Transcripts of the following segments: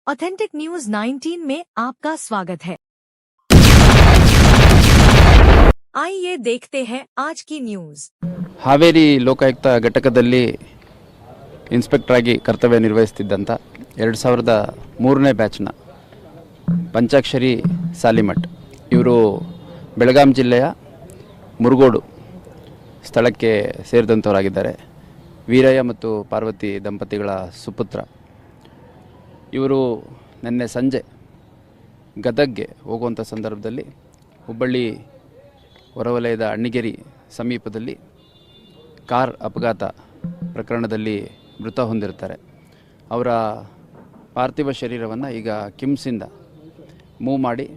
Authentic news 19 में आपका स्वागत है। आइए देखते हैं आज की न्यूज। ಹಾವೇರಿ ಲೋಕಾಯುಕ್ತ ಘಟಕದಲ್ಲಿ ಇನ್ಸ್ಪೆಕ್ಟರ್ ಆಗಿ ಕರ್ತವ್ಯ ನಿರ್ವಹಿಸುತ್ತಿದ್ದಂಥ 2003ನೇ ಬ್ಯಾಚ್ನ ಪಂಚಾಕ್ಷರಿ ಸಾಲಿಮಠ್ ಇವರು ಬೆಳಗಾಂ ಜಿಲ್ಲೆಯ ಮುರುಗೋಡು ಸ್ಥಳಕ್ಕೆ ಸೇರಿದಂಥವರಾಗಿದ್ದಾರೆ. ವೀರಯ್ಯ ಮತ್ತು ಪಾರ್ವತಿ ದಂಪತಿಗಳ ಸುಪುತ್ರ. ಇವರು ನಿನ್ನೆ ಸಂಜೆ ಗದಗ್ಗೆ ಹೋಗುವಂಥ ಸಂದರ್ಭದಲ್ಲಿ ಹುಬ್ಬಳ್ಳಿ ಹೊರವಲಯದ ಅಣ್ಣಿಗೇರಿ ಸಮೀಪದಲ್ಲಿ ಕಾರ್ ಅಪಘಾತ ಪ್ರಕರಣದಲ್ಲಿ ಮೃತ ಹೊಂದಿರ್ತಾರೆ. ಅವರ ಪಾರ್ಥಿವ ಶರೀರವನ್ನು ಈಗ ಕಿಮ್ಸಿಂದ ಮೂವ್ ಮಾಡಿ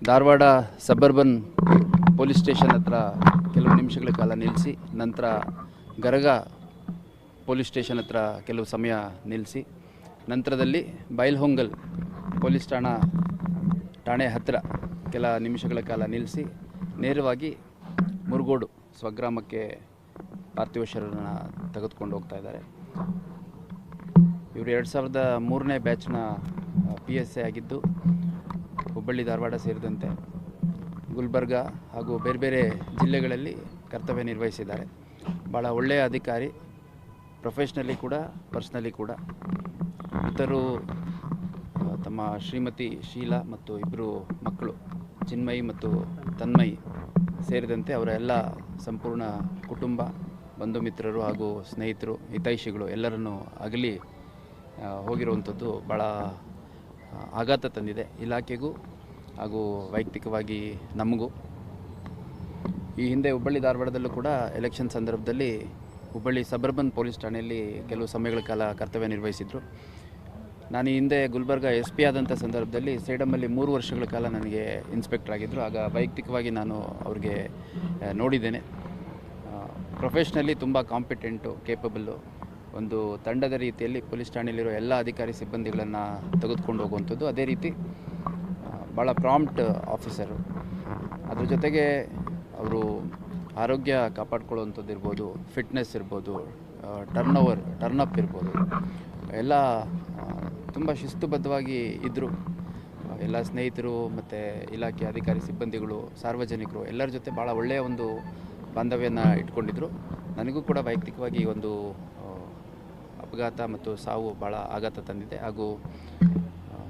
ಧಾರವಾಡ ಸಬರ್ಬನ್ ಪೊಲೀಸ್ ಸ್ಟೇಷನ್ ಹತ್ರ ಕೆಲವು ನಿಮಿಷಗಳ ಕಾಲ ನಿಲ್ಲಿಸಿ, ನಂತರ ಗರಗ ಪೊಲೀಸ್ ಸ್ಟೇಷನ್ ಹತ್ರ ಕೆಲವು ಸಮಯ ನಿಲ್ಲಿಸಿ, ನಂತರದಲ್ಲಿ ಬೈಲ್ಹೊಂಗಲ್ ಪೊಲೀಸ್ ಠಾಣೆ ಹತ್ತಿರ ಕೆಲ ನಿಮಿಷಗಳ ಕಾಲ ನಿಲ್ಲಿಸಿ ನೇರವಾಗಿ ಮುರುಗೋಡು ಸ್ವಗ್ರಾಮಕ್ಕೆ ಪಾರ್ಥಿವ ಶರೀರವನ್ನು ತೆಗೆದುಕೊಂಡು ಹೋಗ್ತಾ ಇದ್ದಾರೆ. ಇವರು 2003ನೇ ಬ್ಯಾಚ್ನ PSI ಆಗಿದ್ದು ಹುಬ್ಬಳ್ಳಿ ಧಾರವಾಡ ಸೇರಿದಂತೆ ಗುಲ್ಬರ್ಗ ಹಾಗೂ ಬೇರೆ ಬೇರೆ ಜಿಲ್ಲೆಗಳಲ್ಲಿ ಕರ್ತವ್ಯ ನಿರ್ವಹಿಸಿದ್ದಾರೆ. ಭಾಳ ಒಳ್ಳೆಯ ಅಧಿಕಾರಿ, ಪ್ರೊಫೆಷ್ನಲಿ ಕೂಡ ಪರ್ಸ್ನಲಿ ಕೂಡ. ಇತರು ತಮ್ಮ ಶ್ರೀಮತಿ ಶೀಲಾ ಮತ್ತು ಇಬ್ಬರು ಮಕ್ಕಳು ಚಿನ್ಮಯಿ ಮತ್ತು ತನ್ಮಯಿ ಸೇರಿದಂತೆ ಅವರ ಎಲ್ಲ ಸಂಪೂರ್ಣ ಕುಟುಂಬ, ಬಂಧು ಮಿತ್ರರು ಹಾಗೂ ಸ್ನೇಹಿತರು, ಹಿತೈಷಿಗಳು ಎಲ್ಲರನ್ನೂ ಅಗಲಿ ಹೋಗಿರುವಂಥದ್ದು ಭಾಳ ಆಘಾತ ತಂದಿದೆ ಇಲಾಖೆಗೂ ಹಾಗೂ ವೈಯಕ್ತಿಕವಾಗಿ ನಮಗೂ. ಈ ಹಿಂದೆ ಹುಬ್ಬಳ್ಳಿ ಧಾರವಾಡದಲ್ಲೂ ಕೂಡ ಎಲೆಕ್ಷನ್ ಸಂದರ್ಭದಲ್ಲಿ ಹುಬ್ಬಳ್ಳಿ ಸಬರ್ಬನ್ ಪೊಲೀಸ್ ಠಾಣೆಯಲ್ಲಿ ಕೆಲವು ಸಮಯಗಳ ಕಾಲ ಕರ್ತವ್ಯ ನಿರ್ವಹಿಸಿದರು. ನಾನು ಈ ಹಿಂದೆ ಗುಲ್ಬರ್ಗ SP ಆದಂಥ ಸಂದರ್ಭದಲ್ಲಿ ಸೇಡಮಲ್ಲಿ 3 ವರ್ಷಗಳ ಕಾಲ ನನಗೆ ಇನ್ಸ್ಪೆಕ್ಟರ್ ಆಗಿದ್ದರು. ಆಗ ವೈಯಕ್ತಿಕವಾಗಿ ನಾನು ಅವ್ರಿಗೆ ನೋಡಿದ್ದೇನೆ. ಪ್ರೊಫೆಷ್ನಲಿ ತುಂಬ ಕಾಂಪಿಟೆಂಟು, ಕೇಪಬಲ್ಲು, ಒಂದು ತಂಡದ ರೀತಿಯಲ್ಲಿ ಪೊಲೀಸ್ ಠಾಣೆಯಲ್ಲಿರೋ ಎಲ್ಲ ಅಧಿಕಾರಿ ಸಿಬ್ಬಂದಿಗಳನ್ನು ತೆಗೆದುಕೊಂಡು ಹೋಗುವಂಥದ್ದು. ಅದೇ ರೀತಿ ಭಾಳ ಪ್ರಾಂಪ್ಟ್ ಆಫೀಸರು. ಅದ್ರ ಜೊತೆಗೆ ಅವರು ಆರೋಗ್ಯ ಕಾಪಾಡ್ಕೊಳ್ಳುವಂಥದ್ದು ಇರ್ಬೋದು, ಫಿಟ್ನೆಸ್ ಇರ್ಬೋದು, ಟರ್ನ್ ಅಪ್ ಇರ್ಬೋದು, ಎಲ್ಲ ತುಂಬ ಶಿಸ್ತುಬದ್ಧವಾಗಿ ಇದ್ದರು. ಎಲ್ಲ ಸ್ನೇಹಿತರು ಮತ್ತು ಇಲಾಖೆ ಅಧಿಕಾರಿ ಸಿಬ್ಬಂದಿಗಳು, ಸಾರ್ವಜನಿಕರು ಎಲ್ಲರ ಜೊತೆ ಭಾಳ ಒಳ್ಳೆಯ ಒಂದು ಬಾಂಧವ್ಯನ ಇಟ್ಕೊಂಡಿದ್ದರು. ನನಗೂ ಕೂಡ ವೈಯಕ್ತಿಕವಾಗಿ ಒಂದು ಅಪಘಾತ ಮತ್ತು ಸಾವು ಭಾಳ ಆಘಾತ ತಂದಿದೆ. ಹಾಗೂ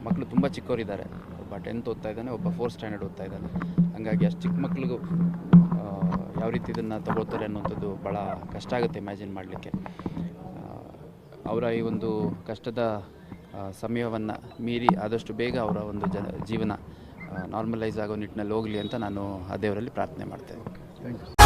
ಮಕ್ಕಳು ತುಂಬ ಚಿಕ್ಕವರಿದ್ದಾರೆ. ಒಬ್ಬ 10th ಓದ್ತಾ ಇದ್ದಾನೆ, ಒಬ್ಬ 4th ಸ್ಟ್ಯಾಂಡರ್ಡ್ ಓದ್ತಾ ಇದ್ದಾನೆ. ಹಾಗಾಗಿ ಅಷ್ಟು ಚಿಕ್ಕ ಮಕ್ಕಳಿಗೂ ಯಾವ ರೀತಿ ಇದನ್ನು ತಗೊಳ್ತಾರೆ ಅನ್ನೋಂಥದ್ದು ಭಾಳ ಕಷ್ಟ ಆಗುತ್ತೆ ಇಮ್ಯಾಜಿನ್ ಮಾಡಲಿಕ್ಕೆ. ಅವರ ಈ ಒಂದು ಕಷ್ಟದ ಸಮಯವನ್ನು ಮೀರಿ ಆದಷ್ಟು ಬೇಗ ಅವರ ಒಂದು ಜೀವನ ನಾರ್ಮಲೈಸ್ ಆಗೋ ನಿಟ್ಟಿನಲ್ಲಿ ಹೋಗಲಿ ಅಂತ ನಾನು ಆ ದೇವರಲ್ಲಿ ಪ್ರಾರ್ಥನೆ ಮಾಡ್ತೇನೆ. Thank you.